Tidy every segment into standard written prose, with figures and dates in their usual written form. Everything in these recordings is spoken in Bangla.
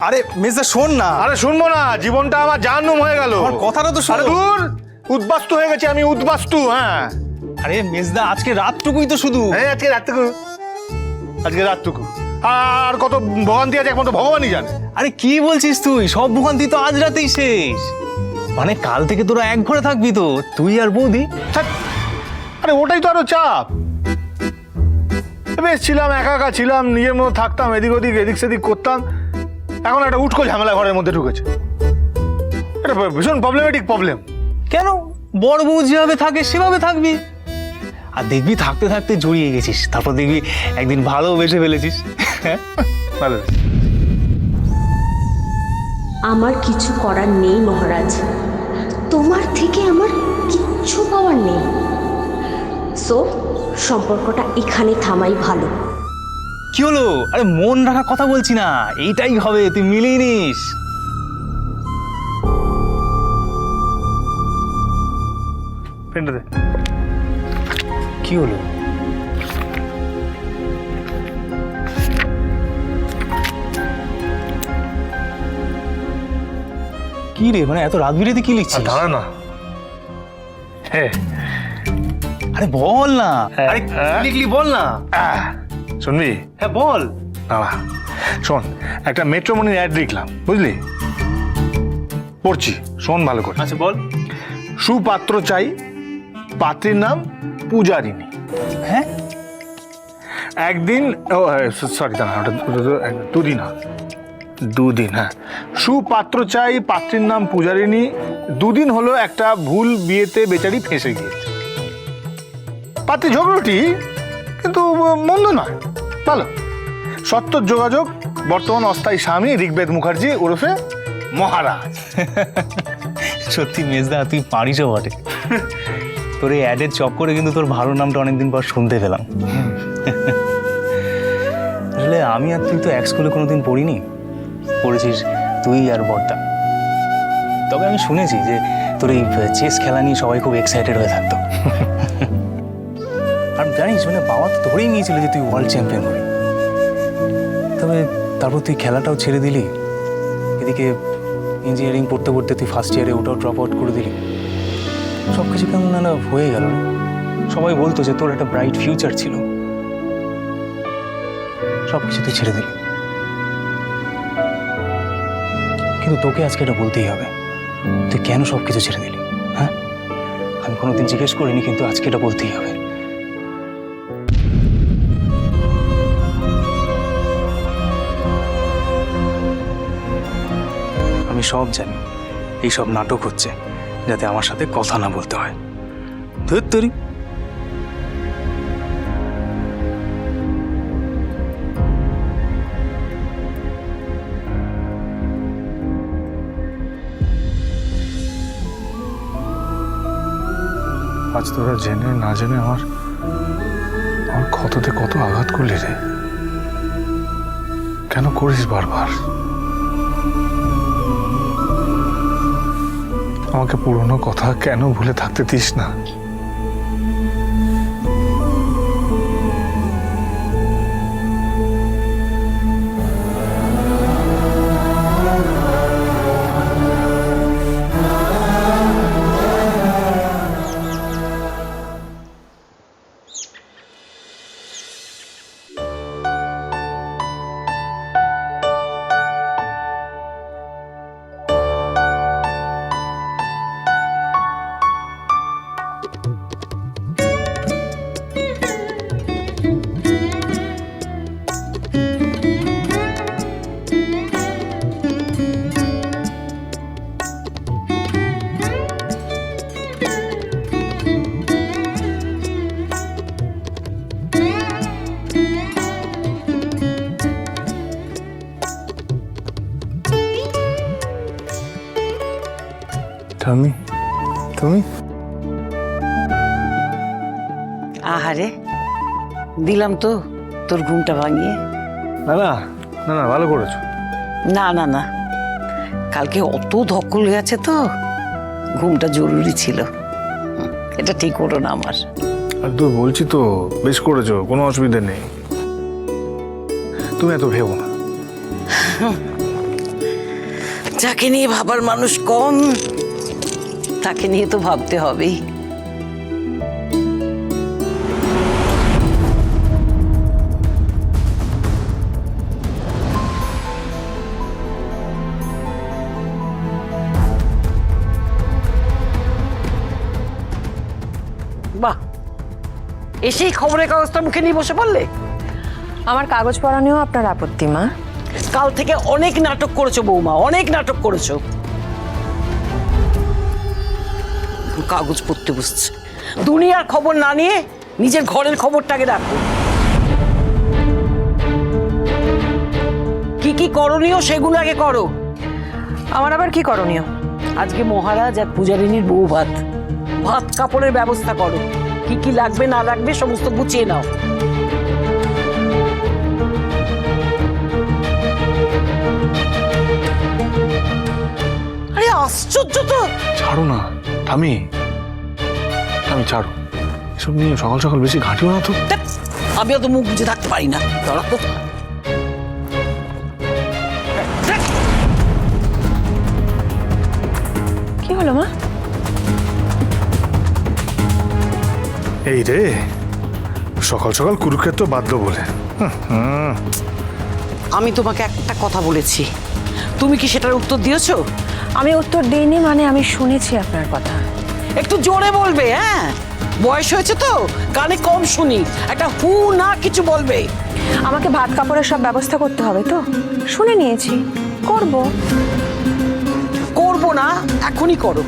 আরে মেজদা শোন না। আরে শুনবো না, জীবনটা আমার জাহান্নাম হয়ে গেল। আমার কথাটা তো শোনো। দূর, উদ্বাস্তু হয়ে গেছি আমি, উদ্বাস্তু। হ্যাঁ আরে মেজদা আজকে রাতটুকুই তো শুধু। হ্যাঁ আজকে রাতটুকু, আজকে রাতটুকু। আর কত ভোগান্তি আছে একমাত্র ভগবানই জানে। আরে কি বলছিস তুই? সব ভোগান্তি তো আজ রাতেই শেষ। মানে কাল থেকে তোরা এক ঘরে থাকবি তো, তুই আর বৌদি। ধ্যাৎ, আরে ওটাই তো আরো চাপ। বেশ ছিলাম, একা একা ছিলাম, নিজের মতো থাকতাম, এদিক ওদিক এদিক সেদিক করতাম। এখন একটা উটকো ঝামেলা ঘরের মধ্যে ঢুকেছে। এটা ভীষণ প্রবলেমেটিক প্রবলেম। কেন? বড় বউ যেভাবে থাকে সেভাবে থাকবি। আর দেখবি থাকতে থাকতে জড়িয়ে গেছিস, তারপর দেখবি একদিন ভালোবেসে ফেলেছিস। ভালো। আমার কিছু করার নেই মহারাজ, তোমার থেকে আমার কিচ্ছু পাওয়ার নেই। সো সম্পর্কটা এখানে থামাই ভালো। কি হলো? আরে মন রাখা কথা বলছি না, এইটাই হবে, তুই মিলিয়ে নিস। পেনটা দে। কি হলো? কি রে, মানে এত রাত বিরেতে কি লিখছিস? দাঁড়া না। হ্যাঁ আরে বল না। আরে কি লিখলি বল না। শুনবি? হ্যাঁ বল। দাঁড়া শোন, একটা মেট্রোমনির অ্যাড লিখলাম, বুঝলি? পড়ছি, শোন ভালো করে। আচ্ছা বল। সুপাত্র চাই, পাত্রীর নাম পূজারিনী। হ্যাঁ একদিন, ও সরি দাঁড়া, ওটা দুদিন হয়, দুদিন। হ্যাঁ, সুপাত্র চাই, পাত্রীর নাম পূজারিনী। দুদিন হলো একটা ভুল বিয়েতে বেচারি ফেঁসে গিয়েছে। পাত্রী ঝগড়টি কিন্তু মন্দ নয়, ভালো। সত্তর যোগাযোগ, বর্তমান অস্থায়ী স্বামী ঋগ্বেদ মুখার্জি ওরফে মহারাজ। সত্যি মেজদা তুই পারিসও বটে। তোর এই অ্যাডের চক্করে কিন্তু তোর ভালো নামটা অনেকদিন পর শুনতে পেলাম। আসলে আমি আর তুই তো এক স্কুলে কোনোদিন পড়িনি, পড়েছিস তুই আর বড়দা। তবে আমি শুনেছি যে তোর এই চেস খেলা নিয়ে সবাই খুব এক্সাইটেড হয়ে থাকতো। আর জানিস মানে বাবা তো ধরেই নিয়েছিল যে তুই ওয়ার্ল্ড চ্যাম্পিয়ন হবি। তবে তারপর তুই খেলাটাও ছেড়ে দিলি, এদিকে ইঞ্জিনিয়ারিং পড়তে পড়তে তুই ফার্স্ট ইয়ারে ওটাও ড্রপ আউট করে দিলি। সব কিছু কেমন না হয়ে গেল। সবাই বলতো যে তোর একটা ব্রাইট ফিউচার ছিল, সব কিছু তুই ছেড়ে দিলি। কিন্তু তোকে আজকে এটা বলতেই হবে, তুই কেন সব কিছু ছেড়ে দিলি? হ্যাঁ, আমি কোনোদিন জিজ্ঞেস করিনি, কিন্তু আজকে এটা বলতেই হবে। আমি সব জানি, এই সব নাটক হচ্ছে যাতে আমার সাথে কথা না বলতে হয়। ধুত্তরি। আজ তোরা জেনে না জেনে আমার ক্ষততে কত আঘাত করলি রে। কেন করিস বারবার? আমাকে পুরনো কথা কেন ভুলে থাকতে দিস না? তুমি তুমি আহারে, দিলাম তো তোর ঘুমটা ভাঙিয়ে। না না না না, ভালো করেছো। না না না, কালকে অত ধকল গেছে তো, ঘুমটা জরুরি ছিল। এটা ঠিক হলো না আমার। আর তো বলছি তো, বেশ করেছো, কোনো অসুবিধা নেই। তুমি এত ভেবো না। যাকে নিয়ে ভাবার মানুষ কম, তাকে নিয়ে তো ভাবতে হবেই। বাহ, এসেই খবরের কাগজটা মুখে নিয়ে বসে পড়লে? আমার কাগজ পড়া নিয়েও আপনার আপত্তি মা? কাল থেকে অনেক নাটক করেছো বৌমা, অনেক নাটক করেছো। কাগজ পড়তে বসছে। দুনিয়ার খবর না নিয়ে নিজের ঘরের খবরটাকে রাখো। কি কি করণীয় সেগুলো আগে করো। আমার আবার কি করণীয়? আজকে মহারাজ আর পূজারিনীর বউ ভাত, ভাত কাপড়ের ব্যবস্থা করো। কি কি লাগবে না লাগবে সমস্ত গুছিয়ে নাও। আরে আশ্চর্য তো। ছাড়ো না ঠামি, ঠামি ছাড়ো, এসব নিয়ে সকাল সকাল বেশি ঘাঁটিও না তো। ধ্যাৎ, আমি অত মুখ বুঝে থাকতে পারি না। দাঁড়া তো। ধ্যাৎ, কি হলো মা? এই রে, সকাল সকাল কুরুক্ষেত্র বাঁধলো বলে। আমি তোমাকে একটা কথা বলেছি, তুমি কি সেটার উত্তর দিয়েছো? আমি উত্তর দিইনি মানে আমি শুনেছি আপনার কথা। একটু জোরে বলবে। হ্যাঁ, বয়স হয়েছে তো, কানে কম শুনি। একটা হু না কিছু বলবে। আমাকে ভাত কাপড়ের সব ব্যবস্থা করতে হবে তো, শুনে নিয়েছি, করব। করবো না, এখনই করো।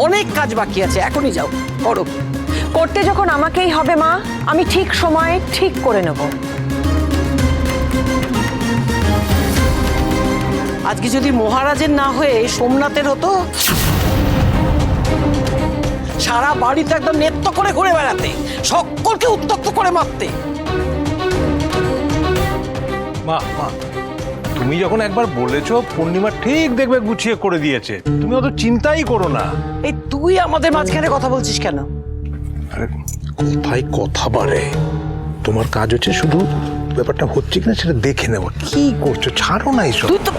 অনেক কাজ বাকি আছে, এখনই যাও করো। করতে যখন আমাকেই হবে মা, আমি ঠিক সময়ে ঠিক করে নেব। আজকে যদি মহারাজের না হয়ে সোমনাথের হতো, সারা বাড়িতে একদম নেত্য করে ঘুরে বেড়াতে, সকলকে উত্তক্ত করে মারতে। মা মা, তুমি যখন একবার বলেছো পূর্ণিমা ঠিক দেখবে গুছিয়ে করে দিয়েছে, তুমি অত চিন্তাই করো না। এই তুই আমাদের মাঝখানে কথা বলছিস কেন? আরে কোথায় কথা বাড়ে, তোমার কাজ হচ্ছে শুধু ব্যাপারটা হচ্ছে কিনা সেটা দেখে নেবো। কি করছো, ছাড়ো না এইসব। তুই তো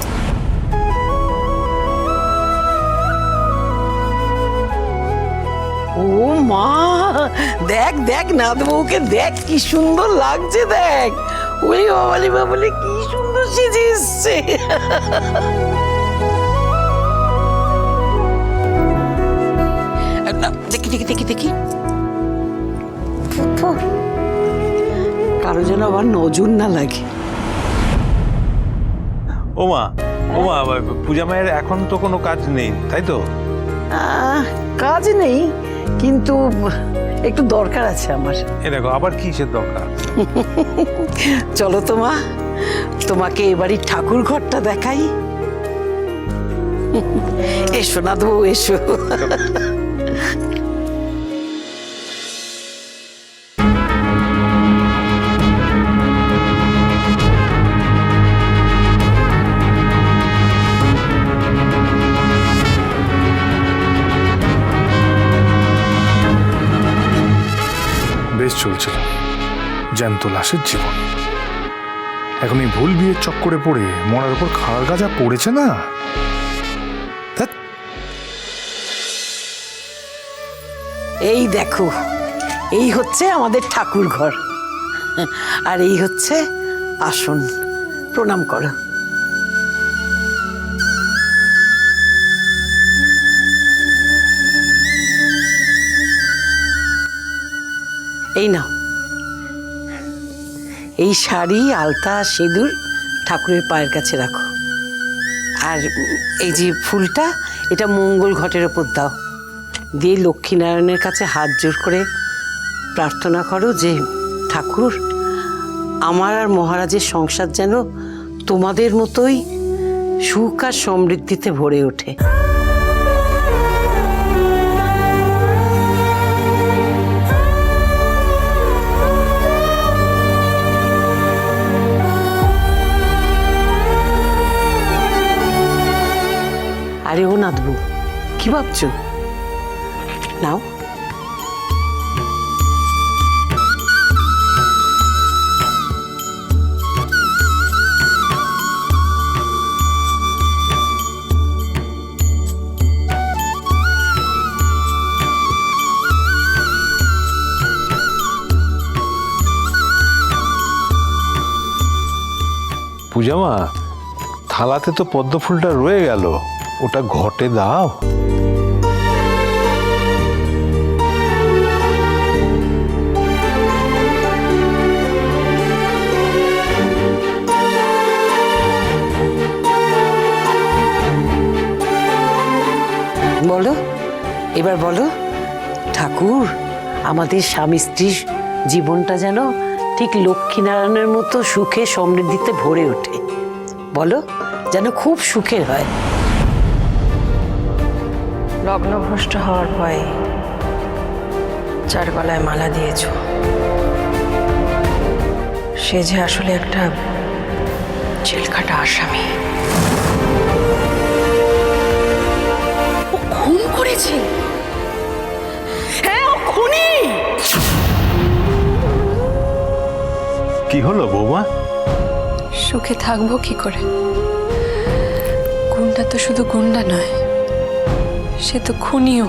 ও মা, দেখ দেখ নাথ বউকে দেখ, কি সুন্দর লাগছে দেখ। ওরে বাবালি বাবালি, কি সুন্দর সেজে এসছে। দেখি দেখি দেখি দেখি, কারো যেন আবার নজর না লাগে। ওমা ওমা, পূজা মায়ের এখন তো কোনো কাজ নেই, তাই তো? কাজ নেই, কিন্তু একটু দরকার আছে আমার। এ দেখো, আবার কিসের দরকার? চলো তো মা, তোমাকে এবারই ঠাকুর ঘরটা দেখাই। এসো না তো, এসো। বেশ চলছিল জ্যান্ত লাশের জীবন, এখন এই ভুল বিয়ের চক্করে পড়ে মরার উপর খাড়ার গাজা পড়েছে না। ধ্যাৎ। এই দেখো, এই হচ্ছে আমাদের ঠাকুর ঘর, আর এই হচ্ছে আসন। প্রণাম করো। এই নাও, এই শাড়ি, আলতা, সিঁদুর ঠাকুরের পায়ের কাছে রাখো। আর এই যে ফুলটা, এটা মঙ্গল ঘটের ওপর দাও। দিয়ে লক্ষ্মীনারায়ণের কাছে হাত জোর করে প্রার্থনা করো যে ঠাকুর, আমার আর মহারাজের সংসার যেন তোমাদের মতোই সুখ আর সমৃদ্ধিতে ভরে ওঠে। আরে ও নাথবু, কি ভাবছো? নাও। পূজামা, থালাতে তো পদ্ম ফুলটা রয়ে গেল, ওটা ঘটে দাও। বলো, এবার বলো, ঠাকুর আমাদের স্বামী স্ত্রীর জীবনটা যেন ঠিক লক্ষ্মীনারায়ণের মতো সুখে সমৃদ্ধিতে ভরে ওঠে। বলো, যেন খুব সুখের হয়। লগ্নভ্রষ্ট হওয়ার ভয়ে যার গলায় মালা দিয়েছ, সে যে আসলে একটা জেলখাটা আসামি। ও খুন করেছে। হ্যাঁ, ও খুনি। কি হলো বৌমা? সুখে থাকবো কি করে? গুন্ডা তো শুধু গুন্ডা নয়, সে তো খুনিও।